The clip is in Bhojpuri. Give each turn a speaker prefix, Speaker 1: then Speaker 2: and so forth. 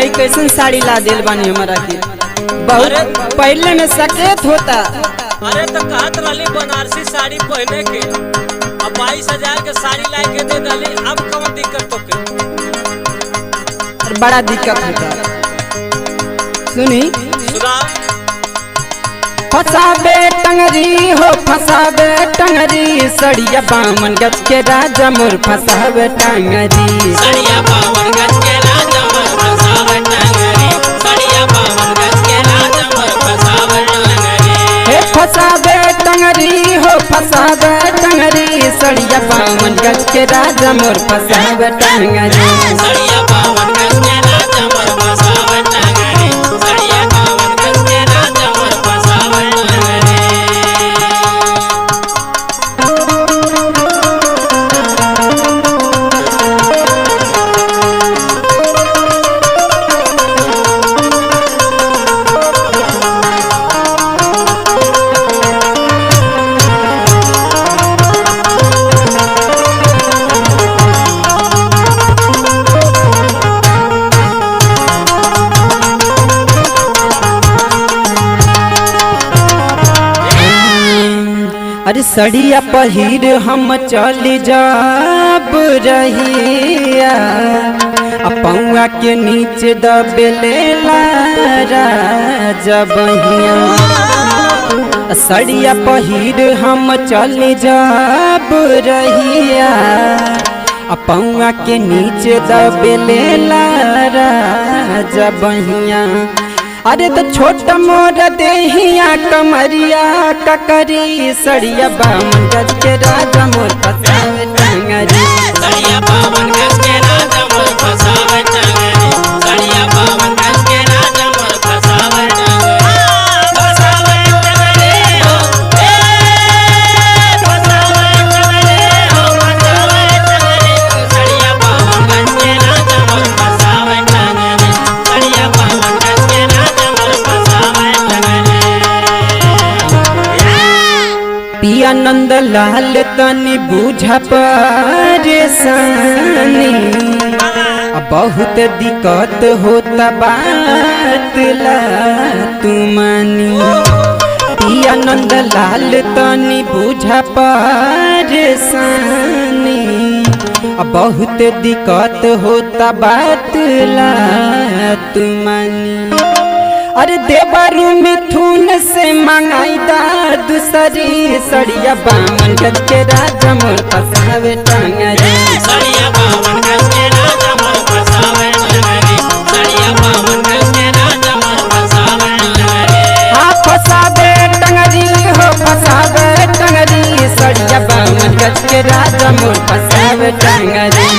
Speaker 1: भैया कैसन साड़ी ला दिल बानी हमारा के बहुत पहले में सकेत होता।
Speaker 2: अरे तो कहत रही बनारसी साड़ी पहने के, अब 22,000 के साड़ी ला के दे दली, अब कौन दिक्कत तो के?
Speaker 1: बड़ा दिक्कत होता। सुनी
Speaker 2: सुना
Speaker 1: फसाबे टंगरी हो फसाबे टंगरी सड़िया 52 गज के राजा मोर फसाबे टंगरी
Speaker 2: सड़िया 52 गज के राजा मोर फसाबे टंगरी सड़िया 52 गज के राजा मोर फसाबे टंगरी
Speaker 1: हे फसाबे टंगरी हो फसाबे टंगरी सड़िया 52 गज के राजा मोर फसाबे टंगरी
Speaker 2: सड़िया 52 गज के राजा मोर फसाबे टंगरी सड़िया 52 गज के राजा मोर फसाबे टंगरी।
Speaker 1: अरे सड़िया पहिर हम चली जाब रहिया पौआ के नीचे दबेले जबहिया सड़िया पहिर हम चली जाब रहिया पौआ के नीचे दबेले जबहिया अरे तो छोटा मोर देहिया कमरिया ककरी सड़िया 52 गज के राजा मोर फसावे टंगरी
Speaker 2: सड़िया 52 गज के राजा मोर फसावे टंगरी सड़िया 52 गज के राजा मोर फसावे फसावे टंगरी हो फसावे टंगरी हो फसावे टंगरी सड़िया 52 गज के राजा मोर फसावे टंगरी सड़िया 52 गज के राजा मोर फसावे टंगरी।
Speaker 1: पिया नंद लाल तनी बूझा परेशानी बहुत दिक्कत होता बात ला तुमानी पिया नंद लाल तनी बूझा परेशानी बहुत दिक्कत होता बात ला तुमानी अरे देवरू मिथुन से मंगाई दा दूसरी सड़िया 52 गज के राजा मोर फसावे टंगरी
Speaker 2: सड़िया 52 गज के राजा मोर फसावे टंगरी सड़िया 52 गज के राजा मोर फसावे टंगरी
Speaker 1: हाँ फसावे टंगरी हो फसावे टंगरी सड़िया 52 गज के राजा मोर फसावे टंगरी